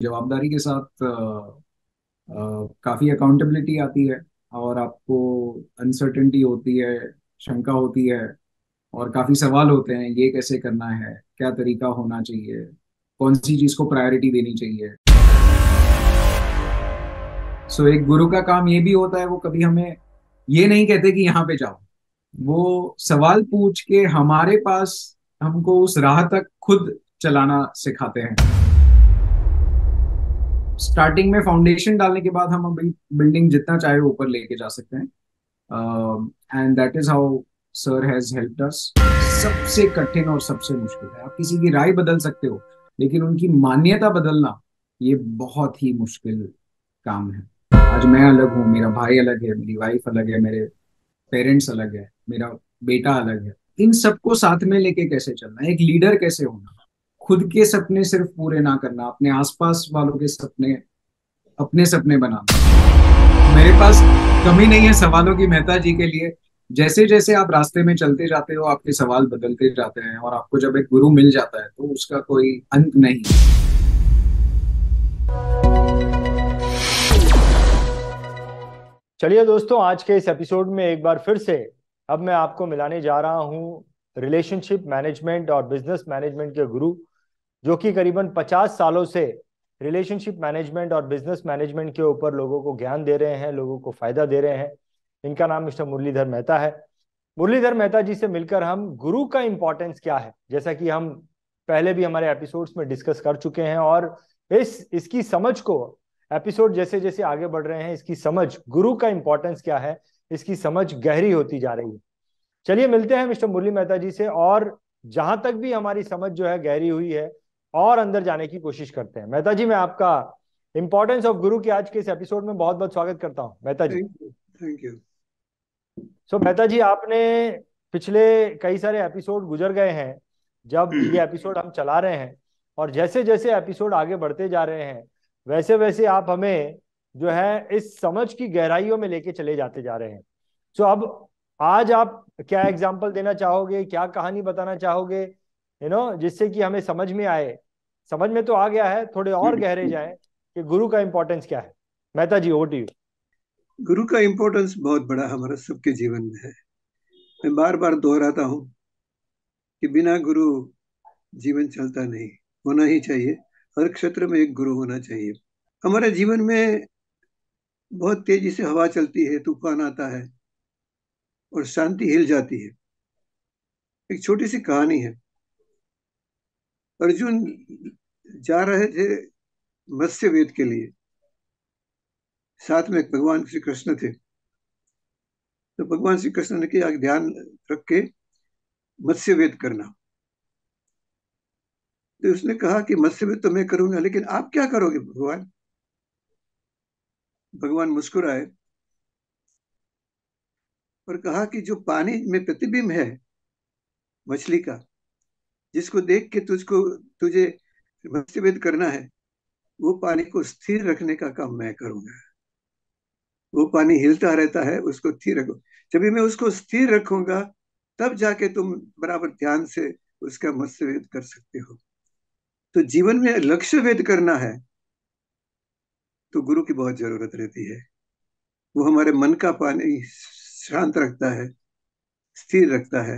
जवाबदारी के साथ काफी अकाउंटेबिलिटी आती है। और आपको अनसर्टेनिटी होती है, शंका होती है, और काफी सवाल होते हैं, ये कैसे करना है, क्या तरीका होना चाहिए, कौन सी चीज को प्रायोरिटी देनी चाहिए। सो एक गुरु का काम ये भी होता है, वो कभी हमें ये नहीं कहते कि यहाँ पे जाओ। वो सवाल पूछ के हमारे पास हमको उस राह तक खुद चलाना सिखाते हैं। स्टार्टिंग में फाउंडेशन डालने के बाद हम अभी बिल्डिंग जितना चाहे ऊपर लेके जा सकते हैं। And that is how sir has helped अस। सबसे कठिन और सबसे मुश्किल है, आप किसी की राय बदल सकते हो, लेकिन उनकी मान्यता बदलना ये बहुत ही मुश्किल काम है। आज मैं अलग हूँ, मेरा भाई अलग है, मेरी वाइफ अलग है, मेरे पेरेंट्स अलग है, मेरा बेटा अलग है। इन सबको साथ में लेके कैसे चलना, एक लीडर कैसे होना, खुद के सपने सिर्फ पूरे ना करना, अपने आसपास वालों के सपने अपने सपने बनाना। मेरे पास कमी नहीं है सवालों की मेहता जी के लिए। जैसे जैसे आप रास्ते में चलते जाते हो, आपके सवाल बदलते जाते हैं, और आपको जब एक गुरु मिल जाता है तो उसका कोई अंत नहीं है। चलिए दोस्तों, आज के इस एपिसोड में एक बार फिर से अब मैं आपको मिलाने जा रहा हूं रिलेशनशिप मैनेजमेंट और बिजनेस मैनेजमेंट के गुरु, जो कि करीबन 50 सालों से रिलेशनशिप मैनेजमेंट और बिजनेस मैनेजमेंट के ऊपर लोगों को ज्ञान दे रहे हैं, लोगों को फायदा दे रहे हैं। इनका नाम मिस्टर मुरलीधर मेहता है। मुरलीधर मेहता जी से मिलकर हम गुरु का इंपॉर्टेंस क्या है, जैसा कि हम पहले भी हमारे एपिसोड्स में डिस्कस कर चुके हैं, और इसकी समझ को एपिसोड जैसे जैसे आगे बढ़ रहे हैं, इसकी समझ गुरु का इंपॉर्टेंस क्या है, इसकी समझ गहरी होती जा रही है। चलिए मिलते हैं मिस्टर मुरली मेहता जी से, और जहां तक भी हमारी समझ जो है गहरी हुई है और अंदर जाने की कोशिश करते हैं। मेहता जी, मैं आपका इंपॉर्टेंस ऑफ गुरु के आज के इस एपिसोड में बहुत बहुत स्वागत करता हूं Mehta ji. Thank you. Thank you. So Mehta ji, आपने पिछले कई सारे एपिसोड गुजर गए हैं जब ये एपिसोड हम चला रहे हैं, और जैसे जैसे एपिसोड आगे बढ़ते जा रहे हैं वैसे वैसे आप हमें जो है इस समझ की गहराइयों में लेके चले जाते जा रहे हैं। सो अब आज आप क्या एग्जाम्पल देना चाहोगे, क्या कहानी बताना चाहोगे, जिससे कि हमें समझ में आए। समझ में तो आ गया है, थोड़े और गहरे जाएं कि गुरु का इंपॉर्टेंस क्या है। मेहता जी, ओवर टू यू। गुरु का इम्पोर्टेंस बहुत बड़ा हमारा सबके जीवन में है। मैं बार बार दोहराता हूँ कि बिना गुरु जीवन चलता नहीं। होना ही चाहिए। हर क्षेत्र में एक गुरु होना चाहिए। हमारे जीवन में बहुत तेजी से हवा चलती है, तूफान आता है और शांति हिल जाती है। एक छोटी सी कहानी है। अर्जुन जा रहे थे मत्स्य वेद के लिए। साथ में भगवान श्री कृष्ण थे। तो भगवान श्री कृष्ण ने किया, ध्यान रख के मत्स्य वेद करना। तो उसने कहा कि मत्स्य वेद तो मैं करूंगा, लेकिन आप क्या करोगे भगवान? भगवान मुस्कुराए और कहा कि जो पानी में प्रतिबिंब है मछली का, जिसको देख के तुझे मत्स्य वेद करना है, वो पानी को स्थिर रखने का काम मैं करूंगा। वो पानी हिलता रहता है, उसको स्थिर रखो। जब भी मैं उसको स्थिर रखूंगा, तब जाके तुम बराबर ध्यान से उसका मत्स्य वेद कर सकते हो। तो जीवन में लक्ष्य वेद करना है तो गुरु की बहुत जरूरत रहती है। वो हमारे मन का पानी शांत रखता है, स्थिर रखता है,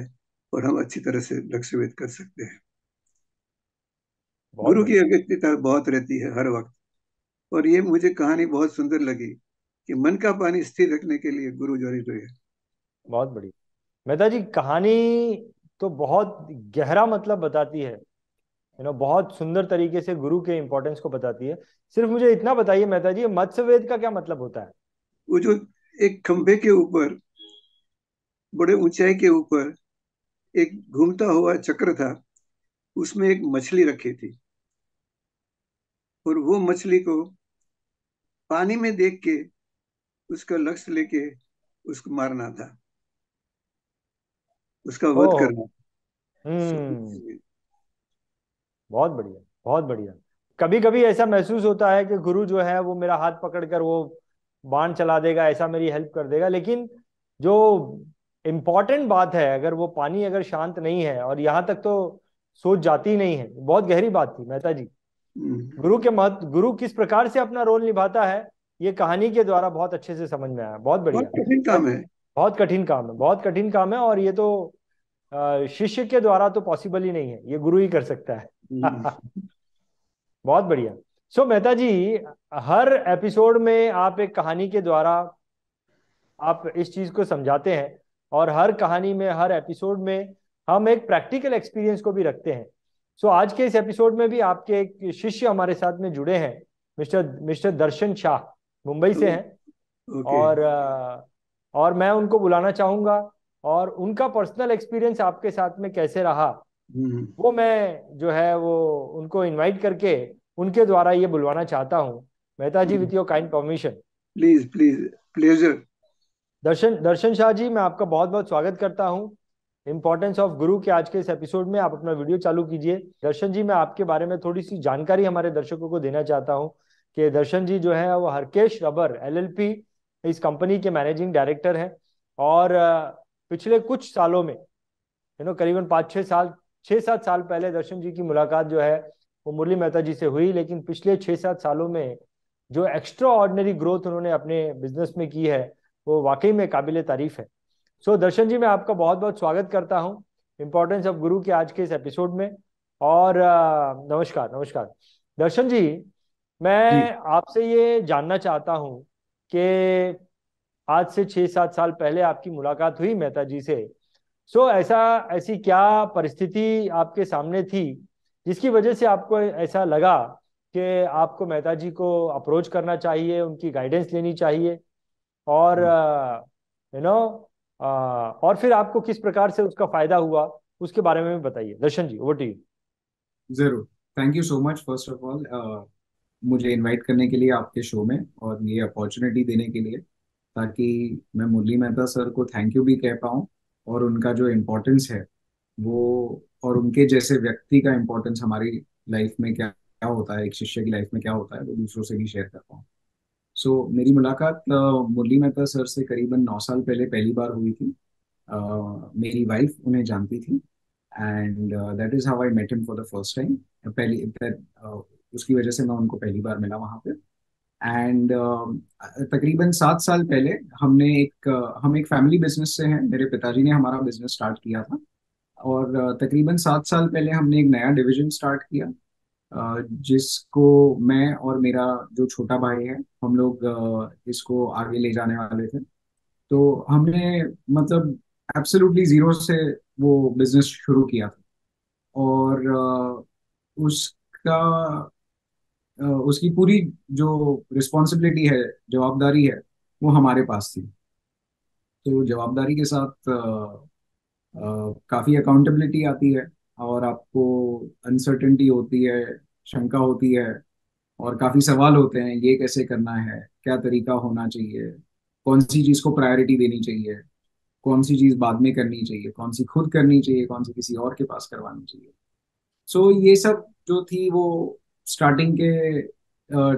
और हम अच्छी तरह से लक्ष्य वेद कर सकते हैं। बहुत गुरु की बढ़िया। अगत्यता बहुत रहती है हर वक्त। और ये मुझे कहानी बहुत सुंदर लगी कि मन का पानी स्थिर रखने के लिए गुरु जरूरी है। बहुत बढ़िया मेहता जी, कहानी तो बहुत गहरा मतलब बताती है, बहुत सुंदर तरीके से गुरु के इंपॉर्टेंस को बताती है। सिर्फ मुझे इतना बताइए मेहता जी, मत्स्य वेद का क्या मतलब होता है। वो जो एक खंभे के ऊपर, बड़े ऊंचाई के ऊपर एक घूमता हुआ चक्र था, उसमें एक मछली रखी थी। और वो मछली को पानी में देख के उसका लक्ष्य लेके उसको मारना था, उसका वध ओह। करना। हम्म। बहुत बढ़िया, बहुत बढ़िया। कभी कभी ऐसा महसूस होता है कि गुरु जो है वो मेरा हाथ पकड़कर वो बाण चला देगा, ऐसा मेरी हेल्प कर देगा, लेकिन जो इम्पोर्टेंट बात है, अगर वो पानी अगर शांत नहीं है, और यहाँ तक तो सोच जाती नहीं है। बहुत गहरी बात थी मेहता जी। गुरु किस प्रकार से अपना रोल निभाता है, ये कहानी के द्वारा बहुत अच्छे से समझ में आया। बहुत बहुत बढ़िया। कठिन काम है। बहुत कठिन काम है, बहुत कठिन काम है, और ये तो शिष्य के द्वारा तो पॉसिबल ही नहीं है, ये गुरु ही कर सकता है। बहुत बढ़िया। सो मेहता जी, हर एपिसोड में आप एक कहानी के द्वारा आप इस चीज को समझाते हैं, और हर कहानी में, हर एपिसोड में हम एक प्रैक्टिकल एक्सपीरियंस को भी रखते हैं। सो आज के इस एपिसोड में भी आपके एक शिष्य हमारे साथ में जुड़े हैं, मिस्टर मिस्टर दर्शन शाह, मुंबई से हैं। ओके। और मैं उनको बुलाना चाहूंगा, और उनका पर्सनल एक्सपीरियंस आपके साथ में कैसे रहा, वो मैं जो है वो उनको इनवाइट करके उनके द्वारा ये बुलवाना चाहता हूँ। Mehta ji, with your kind permission. Please please, pleasure. Darshan Darshan Shah ji, मैं आपका बहुत बहुत स्वागत करता हूँ इम्पोर्टेंस ऑफ गुरु के आज के इस एपिसोड में। आप अपना वीडियो चालू कीजिए। दर्शन जी, मैं आपके बारे में थोड़ी सी जानकारी हमारे दर्शकों को देना चाहता हूँ कि दर्शन जी जो है वो हरकेश रबर LLP इस कंपनी के मैनेजिंग डायरेक्टर हैं। और पिछले कुछ सालों में, करीबन 5-6 साल, 6-7 साल पहले दर्शन जी की मुलाकात जो है वो मुरली मेहता जी से हुई, लेकिन पिछले 6-7 सालों में जो एक्स्ट्रा ऑर्डिनरी ग्रोथ उन्होंने अपने बिजनेस में की है वो वाकई में काबिल तारीफ है। सो दर्शन जी, मैं आपका बहुत बहुत स्वागत करता हूँ इम्पोर्टेंस ऑफ गुरु के आज के इस एपिसोड में। और नमस्कार नमस्कार दर्शन जी। जी। मैं आपसे ये जानना चाहता हूँ कि आज से 6-7 साल पहले आपकी मुलाकात हुई मेहता जी से। सो ऐसी क्या परिस्थिति आपके सामने थी जिसकी वजह से आपको ऐसा लगा कि आपको मेहता जी को अप्रोच करना चाहिए, उनकी गाइडेंस लेनी चाहिए, और और फिर आपको किस प्रकार से उसका फायदा हुआ, उसके बारे में भी बताइए। दर्शन जी, ओवर टू यू। जरूर। Thank you so much first of all, मुझे इनवाइट करने के लिए आपके शो में और ये अपॉर्चुनिटी देने के लिए, ताकि मैं मुरली मेहता सर को थैंक यू भी कह पाऊँ, और उनका जो इम्पोर्टेंस है वो, और उनके जैसे व्यक्ति का इम्पोर्टेंस हमारी लाइफ में क्या क्या होता है, एक शिष्य की लाइफ में क्या होता है, वो दूसरों से भी शेयर कर पाऊँ। मेरी मुलाकात मुरली मेहता सर से करीबन 9 साल पहले पहली बार हुई थी। मेरी वाइफ उन्हें जानती थी, and that is how I met him for the first time. उसकी वजह से मैं उनको पहली बार मिला वहाँ पे। एंड तकरीबन 7 साल पहले हम एक फैमिली बिजनेस से हैं, मेरे पिताजी ने हमारा बिजनेस स्टार्ट किया था। और तकरीबन 7 साल पहले हमने एक नया डिवीजन स्टार्ट किया, जिसको मैं और मेरा जो छोटा भाई है, हम लोग इसको आगे ले जाने वाले थे। तो हमने मतलब एब्सोल्युटली जीरो से वो बिजनेस शुरू किया था। और उसका उसकी पूरी जो रिस्पॉन्सिबिलिटी है, जवाबदारी है, वो हमारे पास थी। तो जवाबदारी के साथ काफ़ी अकाउंटेबिलिटी आती है, और आपको अनसर्टेनिटी होती है, शंका होती है, और काफ़ी सवाल होते हैं, ये कैसे करना है, क्या तरीका होना चाहिए, कौन सी चीज़ को प्रायोरिटी देनी चाहिए, कौन सी चीज़ बाद में करनी चाहिए, कौन सी खुद करनी चाहिए, कौन सी किसी और के पास करवानी चाहिए। ये सब जो थी वो स्टार्टिंग के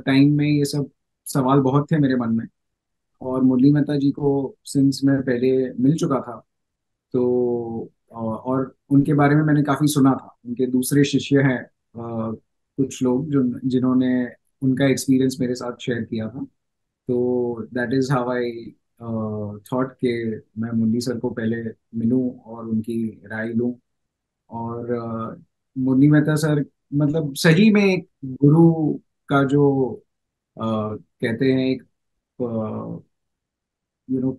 टाइम में, ये सब सवाल बहुत थे मेरे मन में। और मुरली मेहता जी को सिंस मैं पहले मिल चुका था, तो और उनके बारे में मैंने काफ़ी सुना था। उनके दूसरे शिष्य हैं कुछ लोग जो जिन्होंने उनका एक्सपीरियंस मेरे साथ शेयर किया था। तो that is how I thought के मैं मुरली सर को पहले मिलूं और उनकी राय लूं। और मुरली मेहता सर मतलब सही में एक गुरु का जो कहते हैं, एक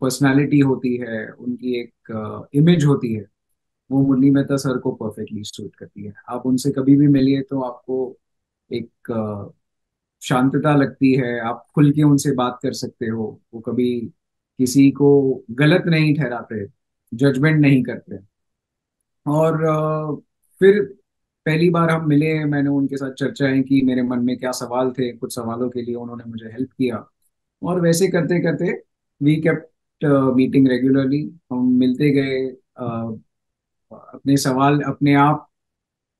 पर्सनालिटी होती है, उनकी एक इमेज होती है, वो मुरली मेहता सर को परफेक्टली सूट करती है। आप उनसे कभी भी मिलिए तो आपको एक शांतता लगती है, आप खुल के उनसे बात कर सकते हो। वो कभी किसी को गलत नहीं ठहराते, जजमेंट नहीं करते। और फिर पहली बार हम मिले, मैंने उनके साथ चर्चाएं की, मेरे मन में क्या सवाल थे, कुछ सवालों के लिए उन्होंने मुझे हेल्प किया। और वैसे करते करते वी केप्ट मीटिंग रेगुलरली, हम मिलते गए। अपने सवाल अपने आप,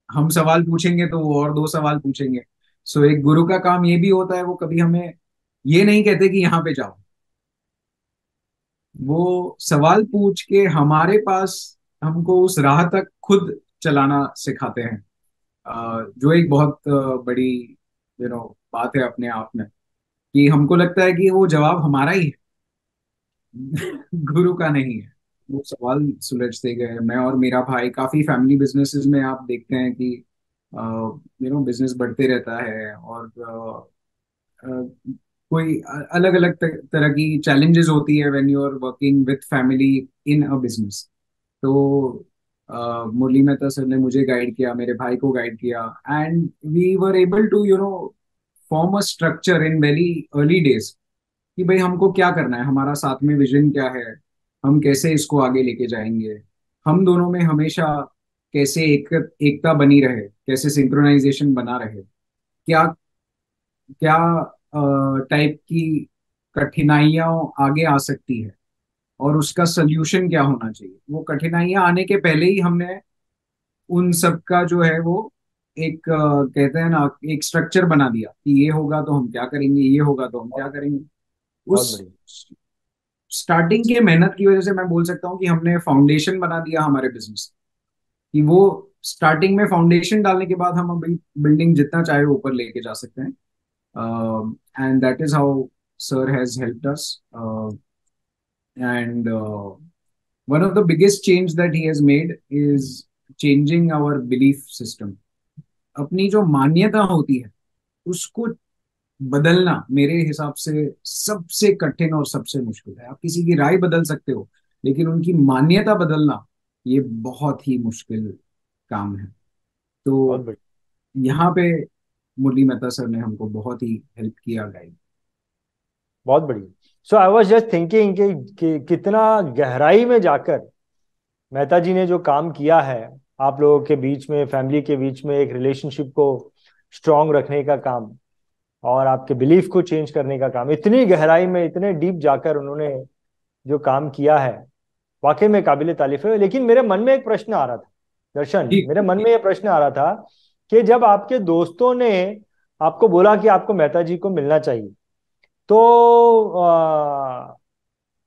हम सवाल पूछेंगे तो वो और दो सवाल पूछेंगे। एक गुरु का काम ये भी होता है, वो कभी हमें ये नहीं कहते कि यहाँ पे जाओ, वो सवाल पूछ के हमारे पास हमको उस राह तक खुद चलाना सिखाते हैं। जो एक बहुत बड़ी बात है अपने आप में, कि हमको लगता है कि वो जवाब हमारा ही है गुरु का नहीं है। वो सवाल सुलझते गए। मैं और मेरा भाई काफी फैमिली बिजनेसेस में आप देखते हैं कि बिजनेस बढ़ते रहता है, और कोई अलग अलग तरह की चैलेंजेस होती है when you are working with family in a business. तो मुरली मेहता सर ने मुझे गाइड किया, मेरे भाई को गाइड किया, and we were able to form a structure in very early days, कि भाई हमको क्या करना है, हमारा साथ में विजन क्या है, हम कैसे इसको आगे लेके जाएंगे, हम दोनों में हमेशा कैसे एकता बनी रहे, कैसे सिंक्रोनाइजेशन बना रहे, क्या क्या टाइप की कठिनाइयां आगे आ सकती है, और उसका सोल्यूशन क्या होना चाहिए। वो कठिनाइयां आने के पहले ही हमने उन सब का जो है वो एक कहते हैं ना, एक स्ट्रक्चर बना दिया कि ये होगा तो हम क्या करेंगे, ये होगा तो हम क्या करेंगे। बहुत उस बढ़िया। स्टार्टिंग के मेहनत की वजह से मैं बोल सकता हूँ कि हमने फाउंडेशन बना दिया हमारे बिजनेस, कि वो स्टार्टिंग में फाउंडेशन डालने के बाद हम अभी बिल्डिंग जितना चाहे ऊपर लेके जा सकते हैं। And that is how sir has helped us. And one of the biggest change that he has made is changing our belief system. अपनी जो मान्यता होती है उसको बदलना मेरे हिसाब से सबसे कठिन और सबसे मुश्किल है। आप किसी की राय बदल सकते हो, लेकिन उनकी मान्यता बदलना ये बहुत ही मुश्किल काम है। बहुत तो बढ़िया। यहाँ पे मुरली मेहता सर ने हमको बहुत ही हेल्प किया, गाइड। बहुत बढ़िया। सो आई वाज जस्ट थिंकिंग कि कितना गहराई में जाकर मेहता जी ने जो काम किया है आप लोगों के बीच में, फैमिली के बीच में, एक रिलेशनशिप को स्ट्रांग रखने का काम और आपके बिलीफ को चेंज करने का काम, इतनी गहराई में, इतने डीप जाकर उन्होंने जो काम किया है, वाकई में काबिले तारीफ है। लेकिन मेरे मन में एक प्रश्न आ रहा था दर्शन, ठीक। मेरे मन में ये प्रश्न आ रहा था कि जब आपके दोस्तों ने आपको बोला कि आपको मेहता जी को मिलना चाहिए, तो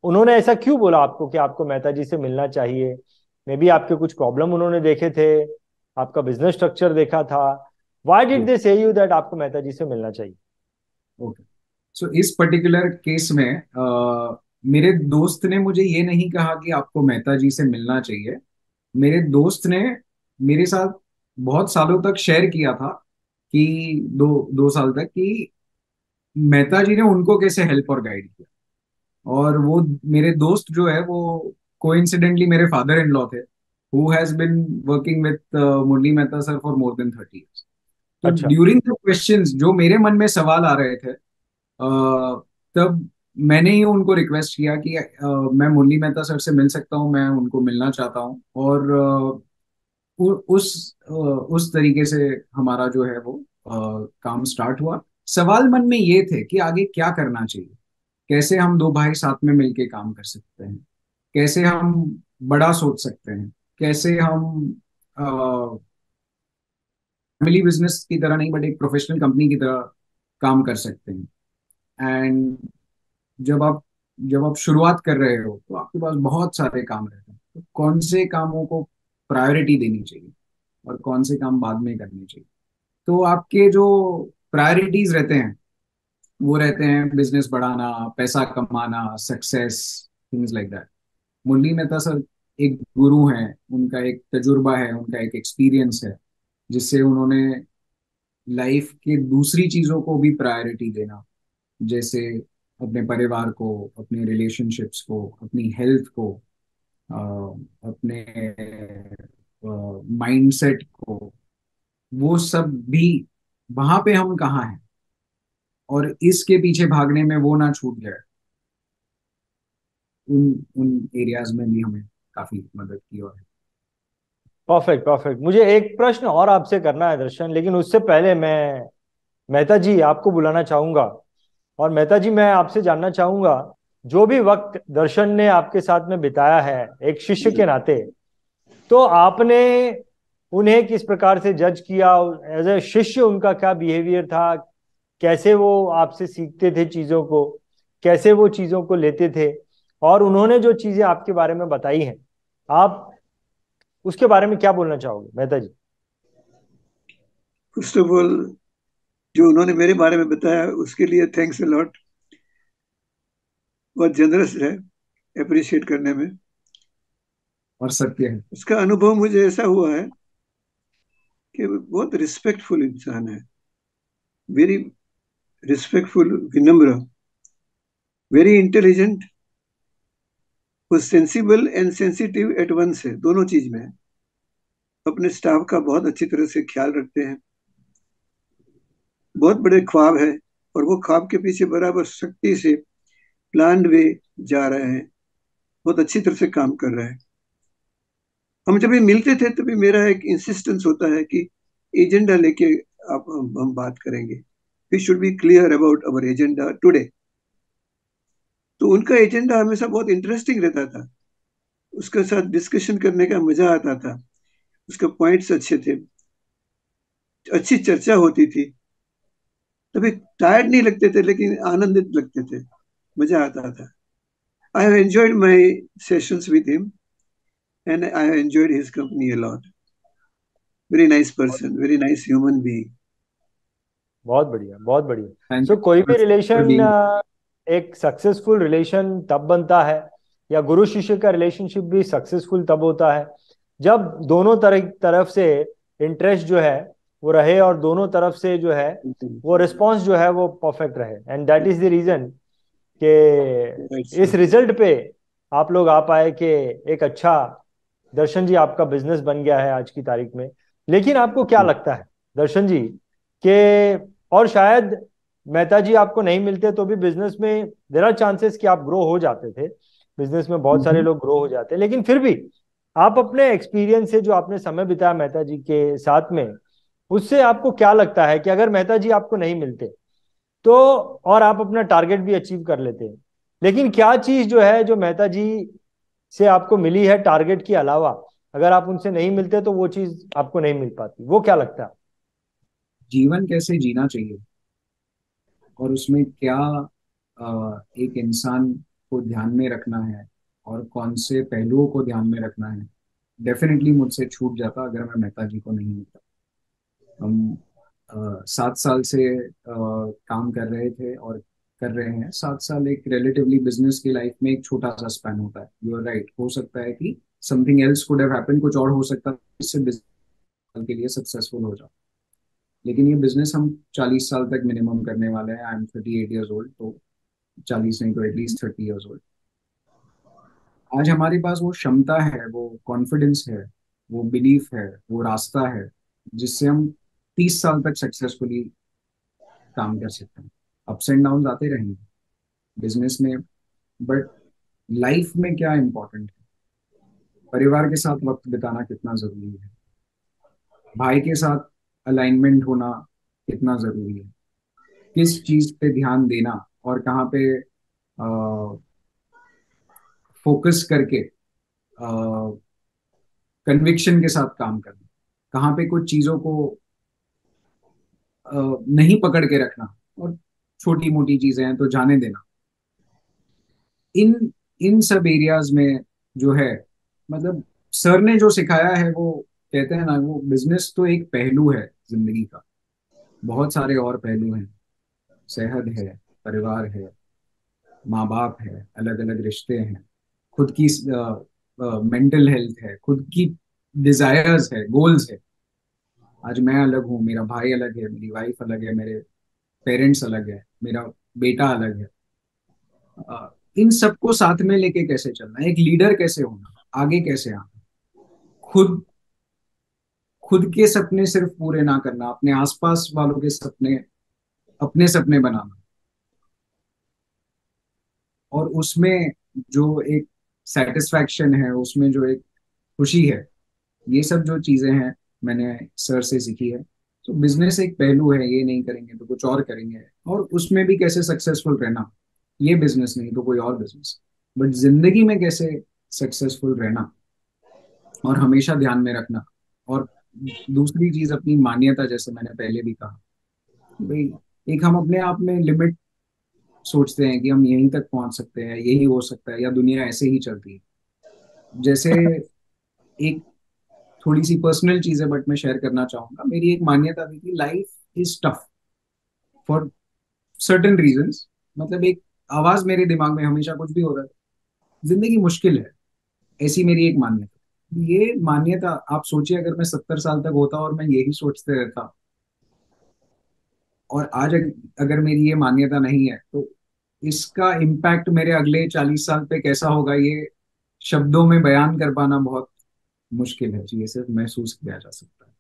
उन्होंने ऐसा क्यों बोला आपको कि आपको मेहता जी से मिलना चाहिए? मे बी आपके कुछ प्रॉब्लम उन्होंने देखे थे, आपका बिजनेस स्ट्रक्चर देखा था। व्हाई डिड दे से यू दैट आपको मेहता जी से मिलना चाहिए? ओके। सो इस पर्टिकुलर केस में मेरे दोस्त ने मुझे ये नहीं कहा कि आपको मेहता जी से मिलना चाहिए। मेरे दोस्त ने मेरे साथ बहुत सालों तक शेयर किया था, कि दो दो साल तक, कि मेहता जी ने उनको कैसे हेल्प और गाइड किया। और वो मेरे दोस्त जो है वो कोइंसिडेंटली मेरे फादर इन लॉ थे, who has been working with Murali Mehta sir for more than 30 years। तो अच्छा। ड्यूरिंग द क्वेश्चंस जो मेरे मन में सवाल आ रहे थे, तब मैंने ही उनको रिक्वेस्ट किया कि मैं मुरली मेहता सर से मिल सकता हूँ, मैं उनको मिलना चाहता हूँ। और उस तरीके से हमारा जो है वो काम स्टार्ट हुआ। सवाल मन में ये थे कि आगे क्या करना चाहिए, कैसे हम दो भाई साथ में मिलके काम कर सकते हैं, कैसे हम बड़ा सोच सकते हैं, कैसे हम फैमिली बिजनेस की तरह नहीं बट एक प्रोफेशनल कंपनी की तरह काम कर सकते हैं। एंड जब आप जब आप शुरुआत कर रहे हो तो आपके पास बहुत सारे काम रहते हैं, तो कौन से कामों को प्रायोरिटी देनी चाहिए और कौन से काम बाद में करने चाहिए। तो आपके जो प्रायोरिटीज रहते हैं वो रहते हैं बिजनेस बढ़ाना, पैसा कमाना, success, things like that. Murali Mehta sir एक गुरु हैं, उनका एक तजुर्बा है, उनका एक एक्सपीरियंस है, जिससे उन्होंने लाइफ के दूसरी चीजों को भी प्रायोरिटी देना, जैसे अपने परिवार को, अपने रिलेशनशिप्स को, अपनी हेल्थ को, अपने माइंडसेट को, वो सब भी, वहां पे हम कहाँ हैं, और इसके पीछे भागने में वो ना छूट जाए, उन उन एरियाज में भी हमें काफी मदद की। और परफेक्ट, परफेक्ट। मुझे एक प्रश्न और आपसे करना है दर्शन, लेकिन उससे पहले मैं मेहता जी आपको बुलाना चाहूंगा। और मेहता जी, मैं आपसे जानना चाहूंगा, जो भी वक्त दर्शन ने आपके साथ में बिताया है एक शिष्य के नाते, तो आपने उन्हें किस प्रकार से जज किया? एज ए शिष्य उनका क्या बिहेवियर था? कैसे वो आपसे सीखते थे चीजों को, कैसे वो चीजों को लेते थे, और उन्होंने जो चीजें आपके बारे में बताई हैं, आप उसके बारे में क्या बोलना चाहोगे मेहता जी? फर्स्ट ऑफ ऑल जो उन्होंने मेरे बारे में बताया उसके लिए थैंक्स अ लॉट। बहुत जनरस है अप्रिशिएट करने में। और सत्य है। उसका अनुभव मुझे ऐसा हुआ है कि वो बहुत रिस्पेक्टफुल इंसान है, वेरी रिस्पेक्टफुल, विनम्र, वेरी इंटेलिजेंट, वो sensible and sensitive at once है, दोनों चीज में है। अपने स्टाफ का बहुत अच्छी तरह से ख्याल रखते हैं। बहुत बड़े ख्वाब है और वो ख्वाब के पीछे बराबर सख्ती से प्लान्ड वे जा रहे हैं, बहुत अच्छी तरह से काम कर रहे हैं। हम जब भी मिलते थे तभी मेरा एक इंसिस्टेंस होता है कि एजेंडा लेके आप हम बात करेंगे, we should be clear about our agenda today. तो उनका एजेंडा हमेशा बहुत इंटरेस्टिंग रहता था, उसके साथ डिस्कशन करने का मजा आता था, उसके पॉइंट्स अच्छे थे, अच्छी चर्चा होती थी। तभी टायर्ड नहीं लगते थे लेकिन आनंदित लगते थे, मजा आता था। I have enjoyed my sessions with him and I have enjoyed his company a lot. Very nice person, very nice human being. बहुत बढ़िया, बहुत बढ़िया। थैंक सो कोई भी यू फॉर रिलेशन, बीइंग। एक सक्सेसफुल रिलेशन तब बनता है, या गुरु शिष्य का रिलेशनशिप भी सक्सेसफुल तब होता है जब दोनों तरफ से इंटरेस्ट जो है वो रहे, और दोनों तरफ से जो है वो रिस्पॉन्स जो है वो परफेक्ट रहे। And that is the reason कि इस रिजल्ट पे आप लोग आ पाए कि एक अच्छा, दर्शन जी, आपका बिजनेस बन गया है आज की तारीख में। लेकिन आपको क्या लगता है दर्शन जी कि, और शायद मेहता जी आपको नहीं मिलते तो भी बिजनेस में देयर आर चांसेस कि आप ग्रो हो जाते थे, बिजनेस में बहुत सारे लोग ग्रो हो जाते हैं, लेकिन फिर भी आप अपने एक्सपीरियंस से जो आपने समय बिताया मेहता जी के साथ में, उससे आपको क्या लगता है कि अगर मेहता जी आपको नहीं मिलते तो, और आप अपना टारगेट भी अचीव कर लेते हैं, लेकिन क्या चीज जो है जो मेहता जी से आपको मिली है टारगेट के अलावा, अगर आप उनसे नहीं मिलते तो वो चीज आपको नहीं मिल पाती, वो क्या लगता है? जीवन कैसे जीना चाहिए और उसमें क्या एक इंसान को ध्यान में रखना है और कौन से पहलुओं को ध्यान में रखना है, डेफिनेटली मुझसे छूट जाता अगर मैं मेहता जी को नहीं मिलता। हम 7 साल से काम कर रहे थे और कर रहे हैं। 7 साल एक रिलेटिवली बिजनेस की लाइफ में एक छोटा सा स्पैन होता है। यू आर राइट, हो सकता है कि something else could have happened, कुछ और हो सकता है इससे बिजनेस के लिए सक्सेसफुल हो जाओ। लेकिन ये बिजनेस हम 40 साल तक मिनिमम करने वाले हैं। आई एम 38 ईयर्स ओल्ड, तो 40 नहीं तो एटलीस्ट 30 ईयर्स ओल्ड। आज हमारे पास वो क्षमता है, वो कॉन्फिडेंस है, वो बिलीफ है, वो रास्ता है जिससे हम 30 साल तक सक्सेसफुली काम कर सकते हैं। अप्स एंड डाउन आते रहेंगे बिजनेस में, बट लाइफ में क्या इम्पोर्टेंट है, परिवार के साथ वक्त बिताना कितना जरूरी है, भाई के साथ अलाइनमेंट होना कितना जरूरी है, किस चीज पे ध्यान देना और कहाँ पे फोकस करके कन्विक्शन के साथ काम करना, कहाँ पे कुछ चीजों को नहीं पकड़ के रखना, और छोटी मोटी चीजें हैं तो जाने देना। इन इन सब एरियाज में जो है, मतलब सर ने जो सिखाया है वो, कहते हैं ना, वो बिजनेस तो एक पहलू है जिंदगी का, बहुत सारे और पहलू हैं। सेहत है, परिवार है, माँ बाप है, अलग अलग रिश्ते हैं, खुद की मेंटल हेल्थ है, खुद की डिजायर्स है, गोल्स है। आज मैं अलग हूँ, मेरा भाई अलग है, मेरी वाइफ अलग है, मेरे पेरेंट्स अलग है, मेरा बेटा अलग है। इन सबको साथ में लेके कैसे चलना, एक लीडर कैसे होना, आगे कैसे आना, खुद खुद के सपने सिर्फ पूरे ना करना, अपने आसपास वालों के सपने, अपने सपने बनाना, और उसमें जो एक सेटिस्फैक्शन है, उसमें जो एक खुशी है, ये सब जो चीजें हैं मैंने सर से सीखी है। तो बिजनेस एक पहलू है, ये नहीं करेंगे तो कुछ और करेंगे, और उसमें भी कैसे सक्सेसफुल रहना, ये बिजनेस नहीं तो कोई और बिजनेस, बट जिंदगी में कैसे सक्सेसफुल रहना और हमेशा ध्यान में रखना। और दूसरी चीज अपनी मान्यता, जैसे मैंने पहले भी कहा, भाई एक हम अपने आप में लिमिट सोचते हैं कि हम यहीं तक पहुंच सकते हैं, यही हो सकता है, या दुनिया ऐसे ही चलती है। जैसे एक थोड़ी सी पर्सनल चीज है बट मैं शेयर करना चाहूंगा, मेरी एक मान्यता थी कि life is tough, for certain reasons, मतलब एक आवाज मेरे दिमाग में हमेशा कुछ भी हो रहा है, जिंदगी मुश्किल है, ऐसी मेरी एक मान्यता। ये मान्यता आप सोचिए, अगर मैं 70 साल तक होता और मैं यही सोचते रहता, और आज अगर मेरी ये मान्यता नहीं है, तो इसका इम्पैक्ट मेरे अगले 40 साल पे कैसा होगा, ये शब्दों में बयान कर पाना बहुत मुश्किल है जी। ये सिर्फ महसूस किया जा सकता है।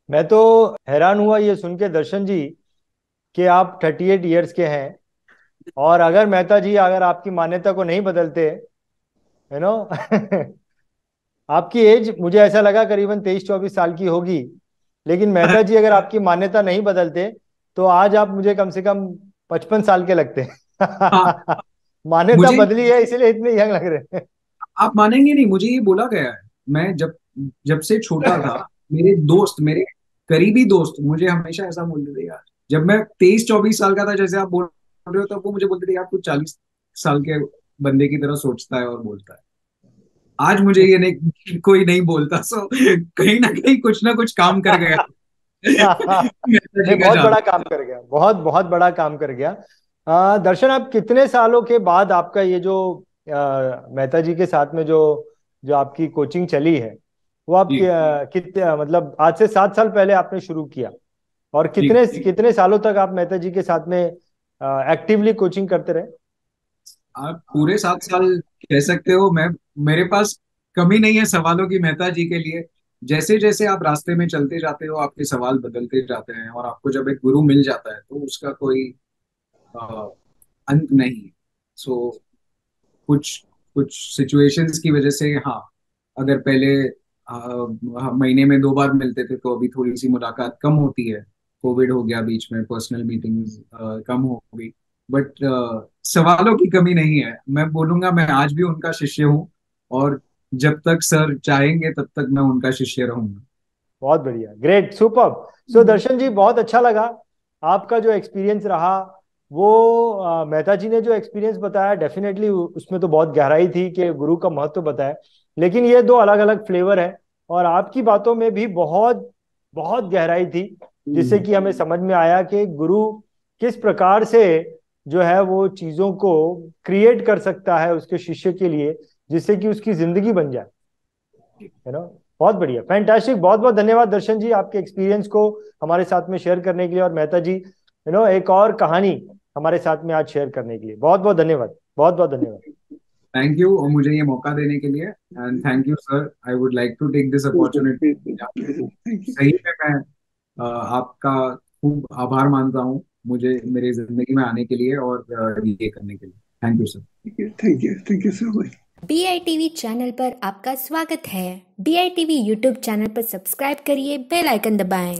मैं तो हैरान हुआ ये सुन के दर्शन जी कि आप 38 ईयर्स के हैं, और अगर मेहता जी अगर आपकी मान्यता को नहीं बदलते, यू नो आपकी एज मुझे ऐसा लगा करीबन 23-24 साल की होगी, लेकिन मेहता जी अगर आपकी मान्यता नहीं बदलते तो आज आप मुझे कम से कम 55 साल के लगते हाँ, मान्यता मुझे, बदली है इसीलिए इतने यंग लग रहे आप मानेंगे नहीं, मुझे ये बोला गया है। मैं जब जब से छोटा था, हैं। मेरे दोस्त, मेरे करीबी दोस्त मुझे हमेशा ऐसा बोलते थे यार, जब मैं 23-24 साल का था, जैसे आप बोल रहे हो, तब वो मुझे बोलते थे यार तू 40 साल के बंदे की तरह सोचता है और बोलता है। आज मुझे ये नहीं, कोई नहीं बोलता, सो कहीं ना कुछ काम कर गया। मेहता नहीं, जी का बहुत जादू। बड़ा काम कर गया, बहुत बहुत बड़ा काम कर गया। दर्शन, आप कितने सालों के बाद आपका ये जो मेहता जी के साथ में जो जो आपकी कोचिंग चली है, वो आप जी कितने, मतलब आज से 7 साल पहले आपने शुरू किया, और जी, कितने कितने सालों तक आप मेहता जी के साथ में एक्टिवली कोचिंग करते रहे? आप पूरे 7 साल कह सकते हो। मैं, मेरे पास कमी नहीं है सवालों की मेहता जी के लिए। जैसे जैसे आप रास्ते में चलते जाते हो, आपके सवाल बदलते जाते हैं, और आपको जब एक गुरु मिल जाता है, तो उसका कोई अ, अंत नहीं है। सो कुछ कुछ सिचुएशंस की वजह से, हाँ, अगर पहले महीने में 2 बार मिलते थे, तो अभी थोड़ी सी मुलाकात कम होती है। कोविड हो गया बीच में, पर्सनल मीटिंग्स कम हो गई, बट सवालों की कमी नहीं है। मैं बोलूंगा मैं आज भी उनका शिष्य हूँ, और जब तक सर चाहेंगे तब तक मैं उनका शिष्य रहूंगा। बहुत बढ़िया, ग्रेट, सुपर। सो दर्शन जी, बहुत अच्छा लगा आपका जो एक्सपीरियंस रहा वो। मेहता जी ने जो एक्सपीरियंस बताया, डेफिनेटली उसमें तो बहुत गहराई थी कि गुरु का महत्व बताया, लेकिन ये दो अलग अलग फ्लेवर है, और आपकी बातों में भी बहुत बहुत गहराई थी, जिससे कि हमें समझ में आया कि गुरु किस प्रकार से जो है वो चीजों को क्रिएट कर सकता है उसके शिष्य के लिए, जिससे कि उसकी जिंदगी बन जाए, है ना। बहुत बढ़िया, फैंटास्टिक, बहुत बहुत धन्यवाद दर्शन जी आपके एक्सपीरियंस को हमारे साथ में शेयर करने के लिए, और मेहता जी एक और कहानी हमारे साथ में आज शेयर करने के लिए बहुत बहुत धन्यवाद, बहुत बहुत धन्यवाद। थैंक यू, और मुझे ये मौका देने के लिए, and thank you sir. I would like to take this opportunity. Thank you. सही में मैं आपका खूब आभार मानता हूँ, मुझे मेरी जिंदगी में आने के लिए और ये करने के लिए। Thank you sir. Thank you so much. BITV channel पर आपका स्वागत है। BITV यूट्यूब चैनल पर सब्सक्राइब करिए, बेल आइकन दबाएं।